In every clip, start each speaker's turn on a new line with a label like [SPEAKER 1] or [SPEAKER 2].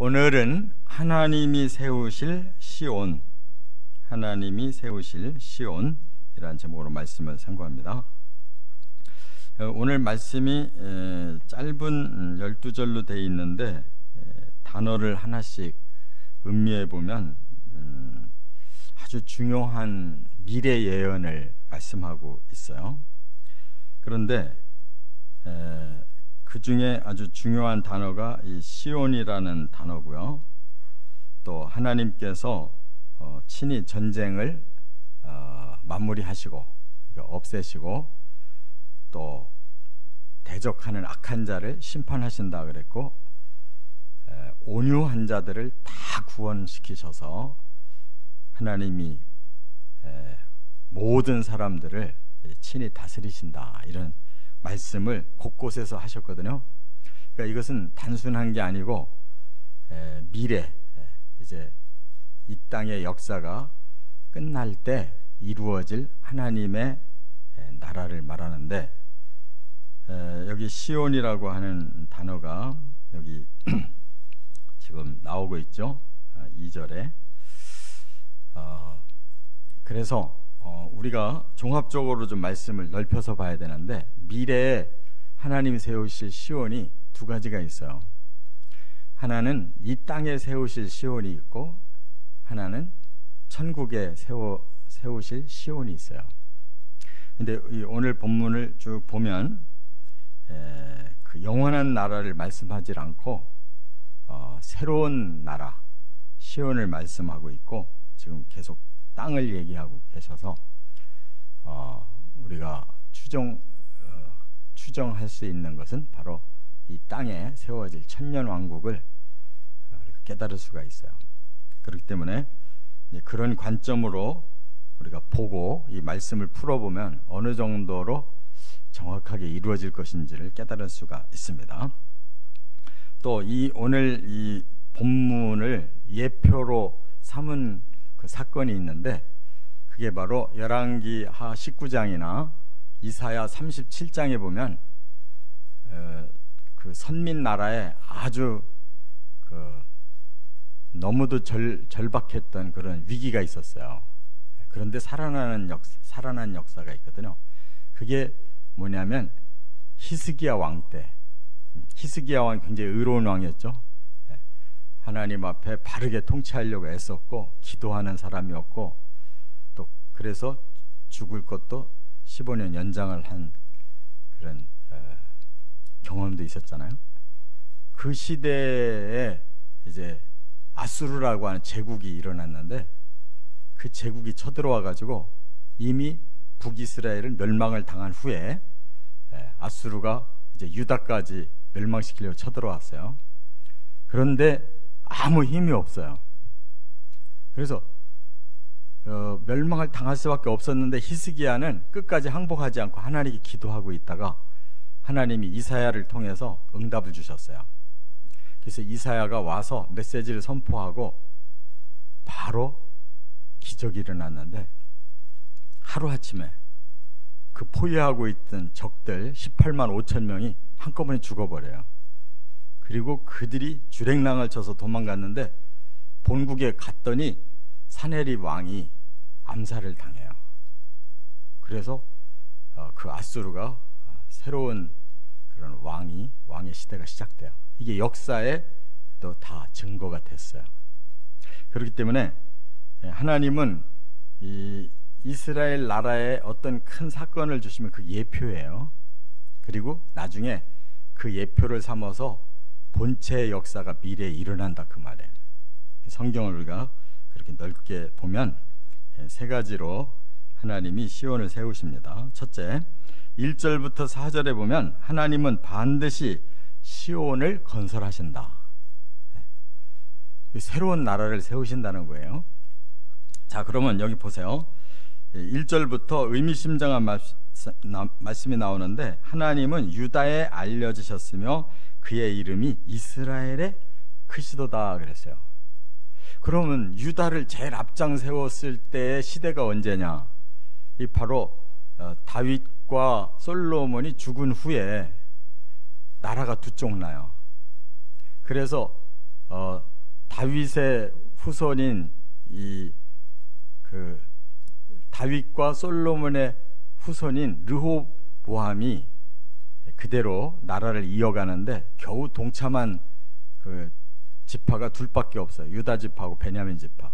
[SPEAKER 1] 오늘은 하나님이 세우실 시온, 하나님이 세우실 시온이라는 제목으로 말씀을 상고합니다. 오늘 말씀이 짧은 12절로 되어 있는데 단어를 하나씩 음미해 보면 아주 중요한 미래 예언을 말씀하고 있어요. 그런데 그 중에 아주 중요한 단어가 이 시온이라는 단어고요. 또 하나님께서 친히 전쟁을 마무리하시고 없애시고 또 대적하는 악한 자를 심판하신다 그랬고, 온유한 자들을 다 구원시키셔서 하나님이 모든 사람들을 친히 다스리신다, 이런 말씀을 곳곳에서 하셨거든요. 그러니까 이것은 단순한 게 아니고 미래, 이제 이 땅의 역사가 끝날 때 이루어질 하나님의 나라를 말하는데, 여기 시온이라고 하는 단어가 여기 지금 나오고 있죠. 2절에. 그래서 우리가 종합적으로 좀 말씀을 넓혀서 봐야 되는데, 미래에 하나님이 세우실 시온이 두 가지가 있어요. 하나는 이 땅에 세우실 시온이 있고, 하나는 천국에 세우실 시온이 있어요. 근데 오늘 본문을 쭉 보면 그 영원한 나라를 말씀하지 않고 새로운 나라 시온을 말씀하고 있고, 지금 계속 땅을 얘기하고 계셔서 우리가 추정할 수 있는 것은 바로 이 땅에 세워질 천년 왕국을 깨달을 수가 있어요. 그렇기 때문에 그런 관점으로 우리가 보고 이 말씀을 풀어보면 어느 정도로 정확하게 이루어질 것인지를 깨달을 수가 있습니다. 또 오늘 이 본문을 예표로 삼은 그 사건이 있는데, 그게 바로 열왕기하 19장이나 이사야 37장에 보면 그 선민 나라에 아주 너무도 절박했던 그런 위기가 있었어요. 그런데 살아난 역사가 있거든요. 그게 뭐냐면 히스기야 왕 때, 히스기야 왕이 굉장히 의로운 왕이었죠. 하나님 앞에 바르게 통치하려고 애썼고 기도하는 사람이었고, 또 그래서 죽을 것도 15년 연장을 한 그런 경험도 있었잖아요. 그 시대에 이제 아수르라고 하는 제국이 일어났는데, 그 제국이 쳐들어와 가지고 이미 북이스라엘은 멸망을 당한 후에 아수르가 이제 유다까지 멸망시키려고 쳐들어왔어요. 그런데 아무 힘이 없어요. 그래서 멸망을 당할 수밖에 없었는데, 히스기야는 끝까지 항복하지 않고 하나님께 기도하고 있다가 하나님이 이사야를 통해서 응답을 주셨어요. 그래서 이사야가 와서 메시지를 선포하고 바로 기적이 일어났는데, 하루아침에 그 포위하고 있던 적들 18만 5천 명이 한꺼번에 죽어버려요. 그리고 그들이 주랭랑을 쳐서 도망갔는데, 본국에 갔더니 사네립 왕이 암살을 당해요. 그래서 그 아수르가 새로운 그런 왕의 시대가 시작돼요. 이게 역사에도 다 증거가 됐어요. 그렇기 때문에 하나님은 이 이스라엘 나라에 어떤 큰 사건을 주시면 그 예표예요. 그리고 나중에 그 예표를 삼아서 본체의 역사가 미래에 일어난다, 그 말이에요. 성경을 우리가 그렇게 넓게 보면 세 가지로 하나님이 시온을 세우십니다. 첫째, 1절부터 4절에 보면 하나님은 반드시 시온을 건설하신다. 새로운 나라를 세우신다는 거예요. 자, 그러면 여기 보세요. 1절부터 의미심장한 말씀이 나오는데, 하나님은 유다에 알려지셨으며 그의 이름이 이스라엘의 크시도다 그랬어요. 그러면 유다를 제일 앞장 세웠을 때의 시대가 언제냐? 이 바로 다윗과 솔로몬이 죽은 후에 나라가 두 쪽 나요. 그래서 다윗의 후손인 다윗과 솔로몬의 후손인 르호보암이 그대로 나라를 이어가는데 겨우 동참한 그 지파가 둘밖에 없어요. 유다 지파하고 베냐민 지파.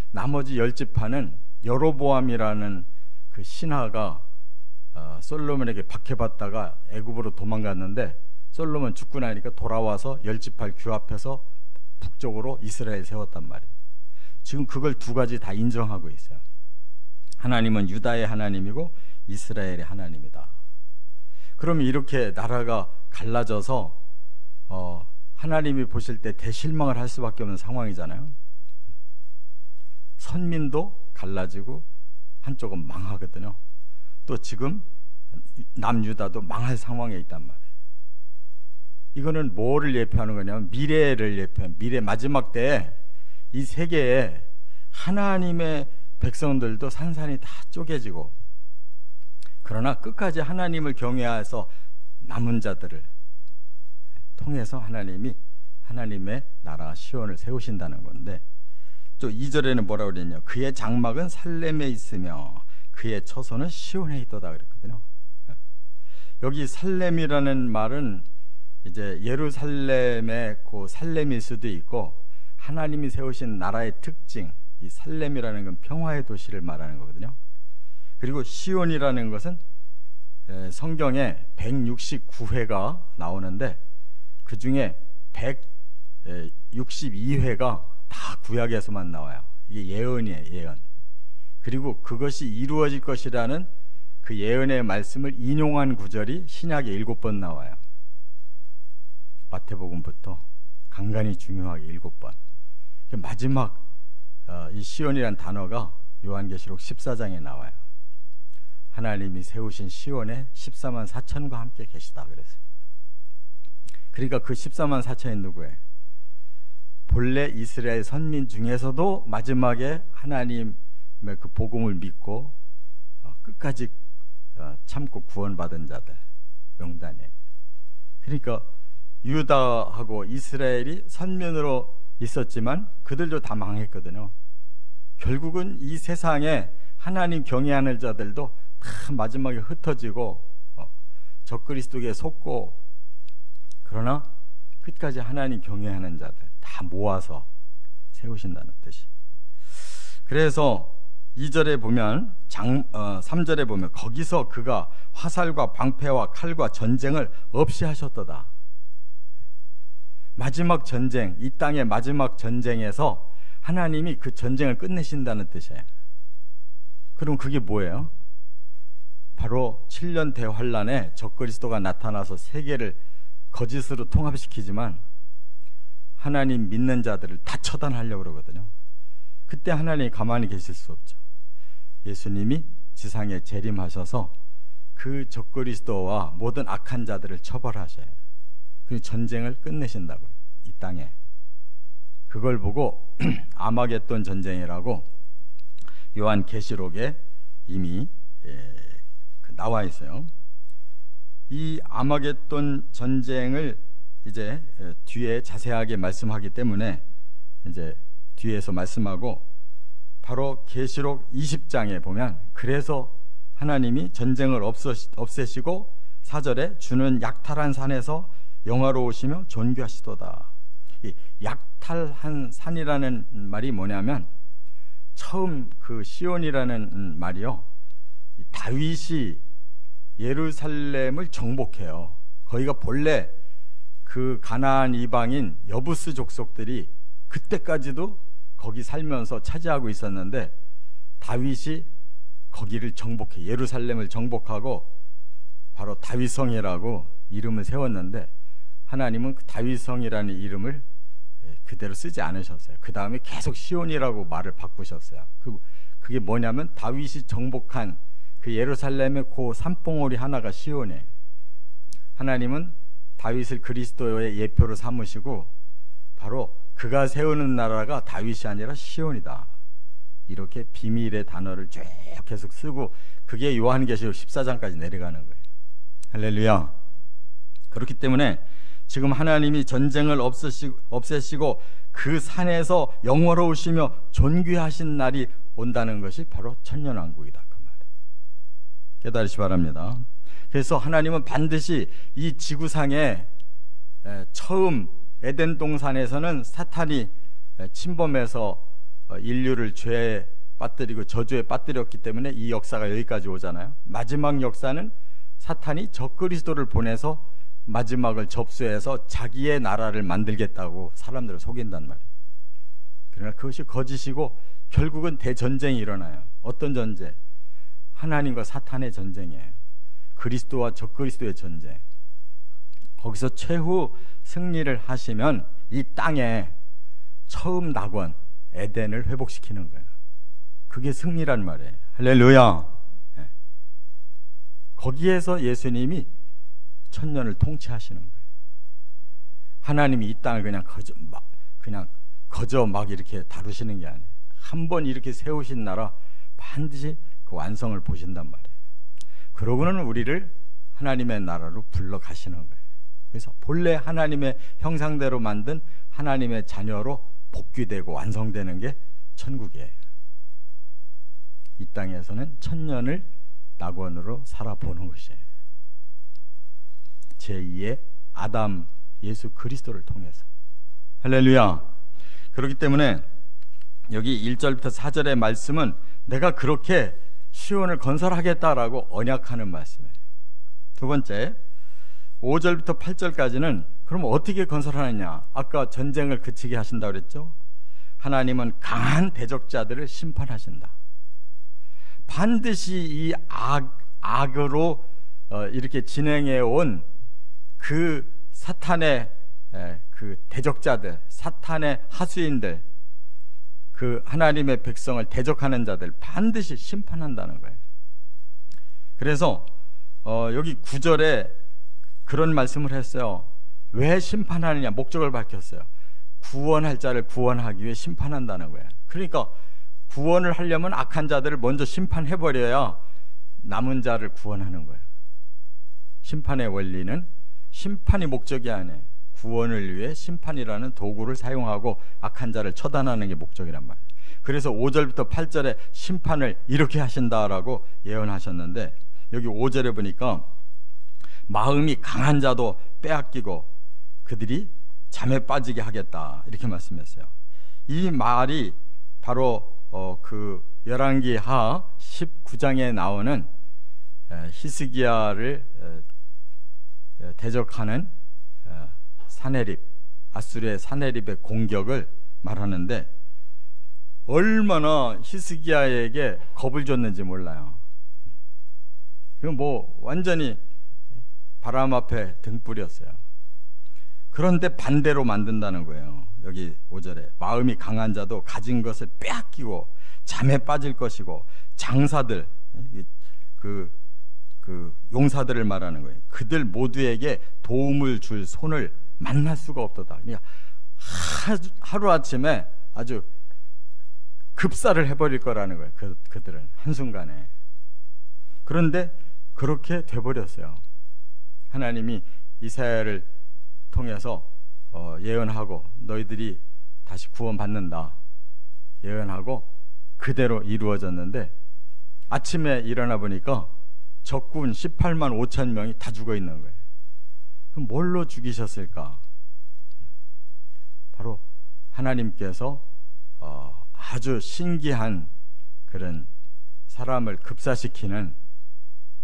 [SPEAKER 1] 나머지 10지파는 여로보암이라는 그 신하가 솔로몬에게 박해받다가 애굽으로 도망갔는데 솔로몬 죽고 나니까 돌아와서 10지파를 규합해서 북쪽으로 이스라엘 세웠단 말이에요. 지금 그걸 두 가지 다 인정하고 있어요. 하나님은 유다의 하나님이고 이스라엘의 하나님이다. 그러면 이렇게 나라가 갈라져서 하나님이 보실 때 대실망을 할 수밖에 없는 상황이잖아요. 선민도 갈라지고 한쪽은 망하거든요. 또 지금 남유다도 망할 상황에 있단 말이에요. 이거는 뭐를 예표하는 거냐면 미래를 예표하는, 미래 마지막 때에 이 세계에 하나님의 백성들도 산산이 다 쪼개지고, 그러나 끝까지 하나님을 경외해서 남은 자들을 통해서 하나님이 하나님의 나라 시온을 세우신다는 건데, 또 2절에는 뭐라고 그랬냐, 그의 장막은 살렘에 있으며 그의 처소는 시온에 있도다 그랬거든요. 여기 살렘이라는 말은 이제 예루살렘의 그 살렘일 수도 있고, 하나님이 세우신 나라의 특징, 이 살렘이라는 건 평화의 도시를 말하는 거거든요. 그리고 시온이라는 것은 성경에 169회가 나오는데 그 중에 162회가 다 구약에서만 나와요. 이게 예언이에요, 예언. 그리고 그것이 이루어질 것이라는 그 예언의 말씀을 인용한 구절이 신약에 7번 나와요. 마태복음부터 간간히 중요하게 7번. 마지막 이 시온이라는 단어가 요한계시록 14장에 나와요. 하나님이 세우신 시온에 14만 4천과 함께 계시다 그랬어요. 그러니까 그 14만 4천이 누구예요? 본래 이스라엘 선민 중에서도 마지막에 하나님의 그 복음을 믿고 끝까지 참고 구원받은 자들 명단이에요. 그러니까 유다하고 이스라엘이 선민으로 있었지만 그들도 다 망했거든요. 결국은 이 세상에 하나님 경외하는 자들도 다 마지막에 흩어지고 적그리스도에 속고, 그러나 끝까지 하나님 경외하는 자들 다 모아서 세우신다는 뜻이. 그래서 2절에 보면 3절에 보면 거기서 그가 화살과 방패와 칼과 전쟁을 없이 하셨도다. 마지막 전쟁, 이 땅의 마지막 전쟁에서 하나님이 그 전쟁을 끝내신다는 뜻이에요. 그럼 그게 뭐예요? 바로 7년 대환란에 적그리스도가 나타나서 세계를 거짓으로 통합시키지만 하나님 믿는 자들을 다 처단하려고 그러거든요. 그때 하나님이 가만히 계실 수 없죠. 예수님이 지상에 재림하셔서 그 적그리스도와 모든 악한 자들을 처벌하셔요. 그 전쟁을 끝내신다고요, 이 땅에. 그걸 보고 아마겟돈 전쟁이라고 요한계시록에 이미 나와 있어요. 이 아마겟돈 전쟁을 이제 뒤에 자세하게 말씀하기 때문에 이제 뒤에서 말씀하고, 바로 계시록 20장에 보면 그래서 하나님이 전쟁을 없애시고 4절에 주는 약탈한 산에서 영화로우시며 존귀하시도다. 이 약탈한 산이라는 말이 뭐냐면, 처음 그 시온이라는 말이요, 다윗이 예루살렘을 정복해요. 거기가 본래 그 가나안 이방인 여부스 족속들이 그때까지도 거기 살면서 차지하고 있었는데, 다윗이 거기를 정복해, 예루살렘을 정복하고 바로 다윗성이라고 이름을 세웠는데, 하나님은 그 다윗성이라는 이름을 그대로 쓰지 않으셨어요. 그 다음에 계속 시온이라고 말을 바꾸셨어요. 그게 뭐냐면 다윗이 정복한 그 예루살렘의 그 산봉우리 하나가 시온이에요. 하나님은 다윗을 그리스도의 예표로 삼으시고 바로 그가 세우는 나라가 다윗이 아니라 시온이다, 이렇게 비밀의 단어를 쭉 계속 쓰고, 그게 요한계시록 14장까지 내려가는 거예요. 할렐루야. 그렇기 때문에 지금 하나님이 전쟁을 없애시고 그 산에서 영화로우시며 존귀하신 날이 온다는 것이 바로 천년왕국이다, 그 말이에요. 깨달으시 바랍니다. 그래서 하나님은 반드시 이 지구상에 처음 에덴 동산에서는 사탄이 침범해서 인류를 죄에 빠뜨리고 저주에 빠뜨렸기 때문에 이 역사가 여기까지 오잖아요. 마지막 역사는 사탄이 적그리스도를 보내서 마지막을 접수해서 자기의 나라를 만들겠다고 사람들을 속인단 말이에요. 그러나 그것이 거짓이고 결국은 대전쟁이 일어나요. 어떤 전쟁? 하나님과 사탄의 전쟁이에요. 그리스도와 적그리스도의 전쟁. 거기서 최후 승리를 하시면 이 땅에 처음 낙원 에덴을 회복시키는 거예요. 그게 승리란 말이에요. 할렐루야. 네. 거기에서 예수님이 천년을 통치하시는 거예요. 하나님이 이 땅을 그냥 거저 막 이렇게 다루시는 게 아니에요. 한 번 이렇게 세우신 나라 반드시 그 완성을 보신단 말이에요. 그러고는 우리를 하나님의 나라로 불러 가시는 거예요. 그래서 본래 하나님의 형상대로 만든 하나님의 자녀로 복귀되고 완성되는 게 천국이에요. 이 땅에서는 천년을 낙원으로 살아보는 것이에요. 제2의 아담 예수 그리스도를 통해서. 할렐루야. 그렇기 때문에 여기 1절부터 4절의 말씀은 내가 그렇게 시온을 건설하겠다라고 언약하는 말씀이에요. 두 번째 5절부터 8절까지는 그럼 어떻게 건설하느냐. 아까 전쟁을 그치게 하신다고 그랬죠. 하나님은 강한 대적자들을 심판하신다. 반드시 이 악으로 이렇게 진행해 온 그 사탄의 그 대적자들, 사탄의 하수인들, 그 하나님의 백성을 대적하는 자들 반드시 심판한다는 거예요. 그래서 여기 9절에 그런 말씀을 했어요. 왜 심판하느냐 목적을 밝혔어요. 구원할 자를 구원하기 위해 심판한다는 거예요. 그러니까 구원을 하려면 악한 자들을 먼저 심판해버려야 남은 자를 구원하는 거예요. 심판의 원리는 심판이 목적이 아니에요. 구원을 위해 심판이라는 도구를 사용하고 악한 자를 처단하는 게 목적이란 말이에요. 그래서 5절부터 8절에 심판을 이렇게 하신다라고 예언하셨는데 여기 5절에 보니까 마음이 강한 자도 빼앗기고 그들이 잠에 빠지게 하겠다 이렇게 말씀했어요. 이 말이 바로 그 열왕기하 19장에 나오는 히스기야를 대적하는 사네립, 아수르의 사네립의 공격을 말하는데 얼마나 히스기야에게 겁을 줬는지 몰라요. 그 뭐 완전히 바람 앞에 등불이었어요. 그런데 반대로 만든다는 거예요. 여기 5절에 마음이 강한 자도 가진 것을 빼앗기고 잠에 빠질 것이고 장사들, 그 용사들을 말하는 거예요. 그들 모두에게 도움을 줄 손을 만날 수가 없도다. 그러니까 하루아침에 아주 급사를 해버릴 거라는 거예요. 그들은 한순간에. 그런데 그렇게 돼버렸어요. 하나님이 이사야를 통해서 예언하고 너희들이 다시 구원받는다 예언하고 그대로 이루어졌는데 아침에 일어나 보니까 적군 18만 5천 명이 다 죽어 있는 거예요. 그럼 뭘로 죽이셨을까? 바로 하나님께서 아주 신기한 그런 사람을 급사시키는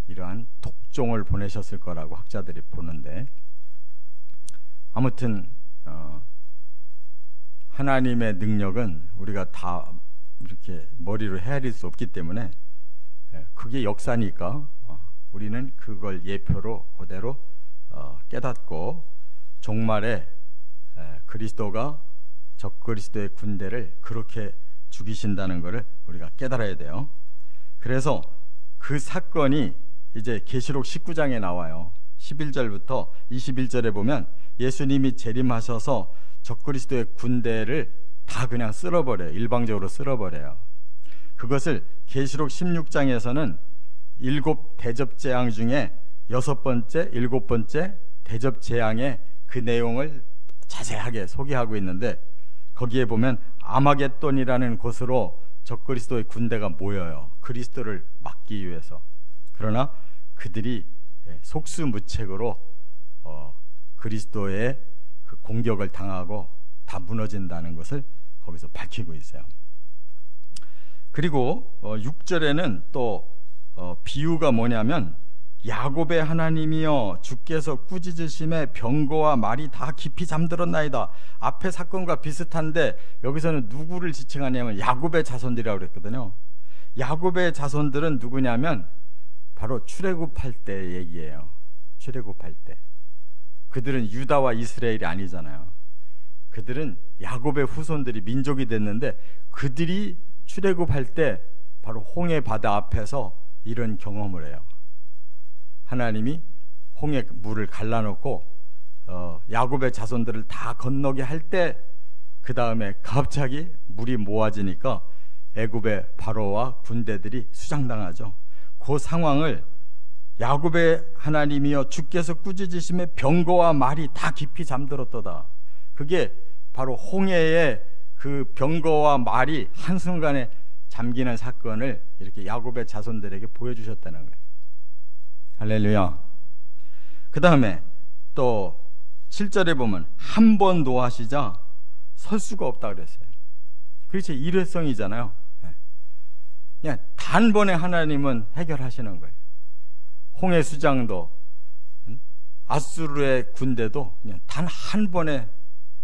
[SPEAKER 1] 이러한 독종을 보내셨을 거라고 학자들이 보는데 아무튼 하나님의 능력은 우리가 다 이렇게 머리로 헤아릴 수 없기 때문에 그게 역사니까 우리는 그걸 예표로 그대로 깨닫고 종말에 그리스도가 적그리스도의 군대를 그렇게 죽이신다는 것을 우리가 깨달아야 돼요. 그래서 그 사건이 이제 계시록 19장에 나와요. 11절부터 21절에 보면 예수님이 재림하셔서 적그리스도의 군대를 다 그냥 쓸어버려요. 일방적으로 쓸어버려요. 그것을 계시록 16장에서는 7 대접재앙 중에 6번째, 7번째 대접재앙의 그 내용을 자세하게 소개하고 있는데 거기에 보면 아마겟돈이라는 곳으로 적그리스도의 군대가 모여요. 그리스도를 막기 위해서. 그러나 그들이 속수무책으로 그리스도의 그 공격을 당하고 다 무너진다는 것을 거기서 밝히고 있어요. 그리고 6절에는 또 비유가 뭐냐면 야곱의 하나님이여 주께서 꾸짖으심에 병거와 말이 다 깊이 잠들었나이다. 앞에 사건과 비슷한데 여기서는 누구를 지칭하냐면 야곱의 자손들이라고 그랬거든요. 야곱의 자손들은 누구냐면 바로 출애굽할 때 얘기예요. 출애굽할 때. 그들은 유다와 이스라엘이 아니잖아요. 그들은 야곱의 후손들이 민족이 됐는데 그들이 출애굽할 때 바로 홍해 바다 앞에서 이런 경험을 해요. 하나님이 홍해 물을 갈라놓고 야곱의 자손들을 다 건너게 할 때 그 다음에 갑자기 물이 모아지니까 애굽의 바로와 군대들이 수장당하죠. 그 상황을 야곱의 하나님이여 주께서 꾸짖으심에 병거와 말이 다 깊이 잠들었도다. 그게 바로 홍해의 그 병거와 말이 한순간에 잠기는 사건을 이렇게 야곱의 자손들에게 보여주셨다는 거예요. 할렐루야. 그 다음에 또 7절에 보면 한 번 노하시자 설 수가 없다 그랬어요. 그게 제 일회성이잖아요. 그냥 단번에 하나님은 해결하시는 거예요. 홍해 수장도 아수르의 군대도 그냥 단 한 번에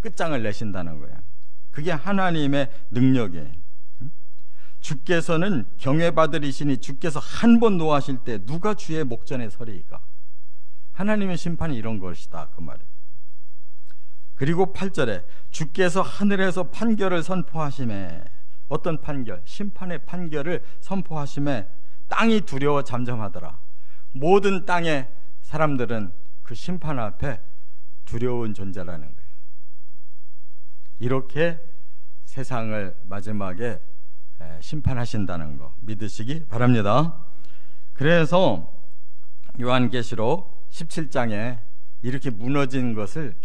[SPEAKER 1] 끝장을 내신다는 거예요. 그게 하나님의 능력이에요. 주께서는 경외받으리시니 주께서 한 번 노하실 때 누가 주의 목전에 서리이까? 하나님의 심판이 이런 것이다 그 말이에요. 그리고 8절에 주께서 하늘에서 판결을 선포하심에, 어떤 판결? 심판의 판결을 선포하심에 땅이 두려워 잠잠하더라. 모든 땅의 사람들은 그 심판 앞에 두려운 존재라는 거예요. 이렇게 세상을 마지막에 심판하신다는 거 믿으시기 바랍니다. 그래서 요한계시록 17장에 이렇게 무너진 것을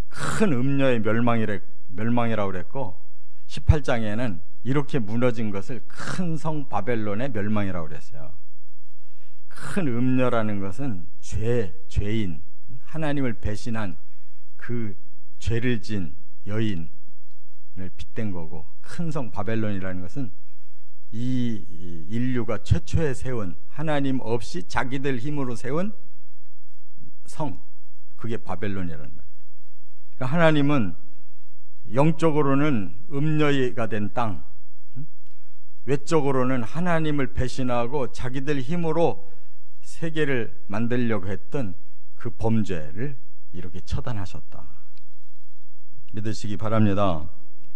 [SPEAKER 1] 큰 음녀의 멸망이라고 그랬고, 18장에는 이렇게 무너진 것을 큰 성 바벨론의 멸망이라고 그랬어요. 큰 음녀라는 것은 죄인, 하나님을 배신한 그 죄를 진 여인을 빗댄 거고, 큰 성 바벨론이라는 것은 이 인류가 최초에 세운, 하나님 없이 자기들 힘으로 세운 성, 그게 바벨론이라는 말이에요. 그러니까 하나님은 영적으로는 음녀가 된 땅, 외적으로는 하나님을 배신하고 자기들 힘으로 세계를 만들려고 했던 그 범죄를 이렇게 처단하셨다. 믿으시기 바랍니다.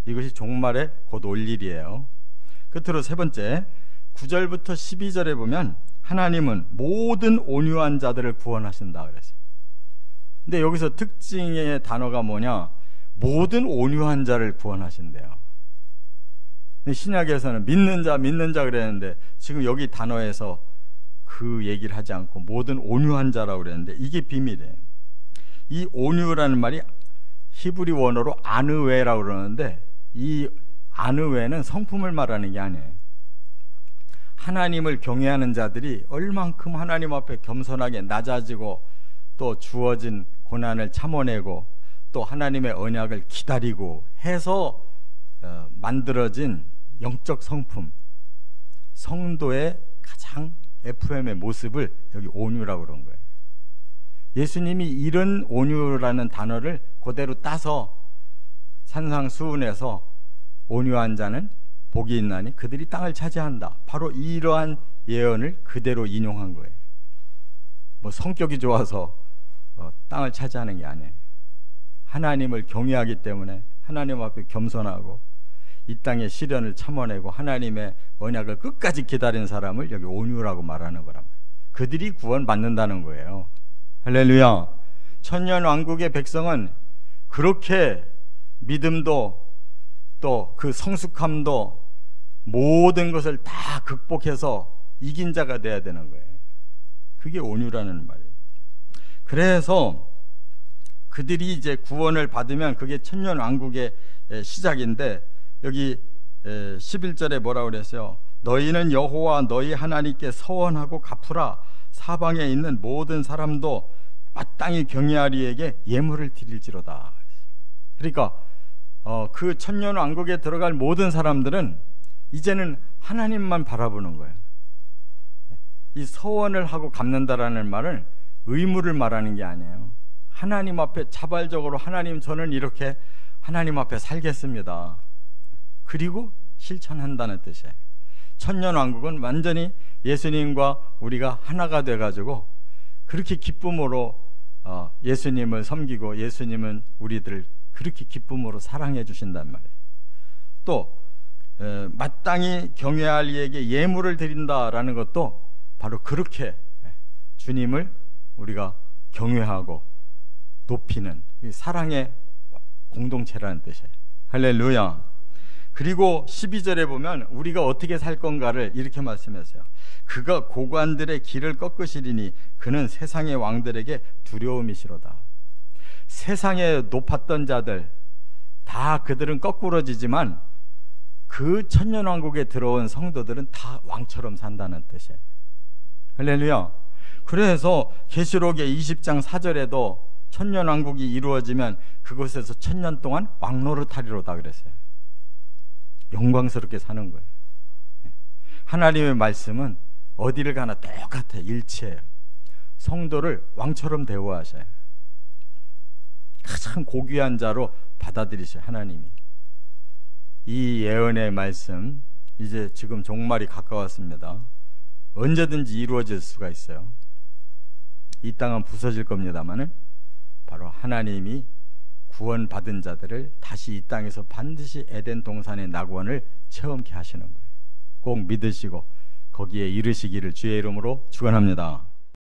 [SPEAKER 1] 이것이 종말의 곧 올 일이에요. 끝으로 세 번째, 9절부터 12절에 보면 하나님은 모든 온유한 자들을 구원하신다 그랬어요. 근데 여기서 특징의 단어가 뭐냐? 모든 온유한 자를 구원하신대요. 신약에서는 믿는 자 그랬는데 지금 여기 단어에서 그 얘기를 하지 않고 모든 온유한 자라고 그랬는데 이게 비밀이에요. 이 온유라는 말이 히브리 원어로 아느웨라고 그러는데, 이 아느웨는 성품을 말하는 게 아니에요. 하나님을 경외하는 자들이 얼만큼 하나님 앞에 겸손하게 낮아지고 또 주어진 고난을 참아내고 또 하나님의 언약을 기다리고 해서 만들어진 영적 성품, 성도의 가장 FM의 모습을 여기 온유라고 그런 거예요. 예수님이 이런 온유라는 단어를 그대로 따서 산상수훈에서 온유한 자는 복이 있나니 그들이 땅을 차지한다, 바로 이러한 예언을 그대로 인용한 거예요. 뭐 성격이 좋아서 땅을 차지하는 게 아니에요. 하나님을 경외하기 때문에 하나님 앞에 겸손하고 이 땅의 시련을 참아내고 하나님의 언약을 끝까지 기다린 사람을 여기 온유라고 말하는 거란 말이에요. 그들이 구원받는다는 거예요. 할렐루야. 천년왕국의 백성은 그렇게 믿음도 또 그 성숙함도 모든 것을 다 극복해서 이긴 자가 돼야 되는 거예요. 그게 온유라는 말이에요. 그래서 그들이 이제 구원을 받으면 그게 천년왕국의 시작인데, 여기 11절에 뭐라고 그랬어요? 너희는 여호와 너희 하나님께 서원하고 갚으라. 사방에 있는 모든 사람도 마땅히 경외하리에게 예물을 드릴지로다. 그러니까 그 천년왕국에 들어갈 모든 사람들은 이제는 하나님만 바라보는 거예요. 이 서원을 하고 갚는다라는 말은 의무를 말하는 게 아니에요. 하나님 앞에 자발적으로, 하나님 저는 이렇게 하나님 앞에 살겠습니다, 그리고 실천한다는 뜻이에요. 천년왕국은 완전히 예수님과 우리가 하나가 돼가지고 그렇게 기쁨으로 예수님을 섬기고, 예수님은 우리들을 그렇게 기쁨으로 사랑해 주신단 말이에요. 또 마땅히 경외할 이에게 예물을 드린다라는 것도 바로 그렇게 주님을 우리가 경외하고 높이는 사랑의 공동체라는 뜻이에요. 할렐루야. 그리고 12절에 보면 우리가 어떻게 살 건가를 이렇게 말씀했어요. 그가 고관들의 길을 꺾으시리니 그는 세상의 왕들에게 두려움이시로다. 세상에 높았던 자들 다 그들은 거꾸러지지만 그 천년왕국에 들어온 성도들은 다 왕처럼 산다는 뜻이에요. 할렐루야. 그래서 계시록의 20장 4절에도 천년왕국이 이루어지면 그곳에서 천년 동안 왕노릇하리로다 그랬어요. 영광스럽게 사는 거예요. 하나님의 말씀은 어디를 가나 똑같아, 일치해요. 성도를 왕처럼 대우하셔요. 가장 고귀한 자로 받아들이셔요, 하나님이. 이 예언의 말씀, 이제 지금 종말이 가까웠습니다. 언제든지 이루어질 수가 있어요. 이 땅은 부서질 겁니다만은 바로 하나님이 구원받은 자들을 다시 이 땅에서 반드시 에덴 동산의 낙원을 체험케 하시는 거예요. 꼭 믿으시고 거기에 이르시기를 주의 이름으로 축원합니다.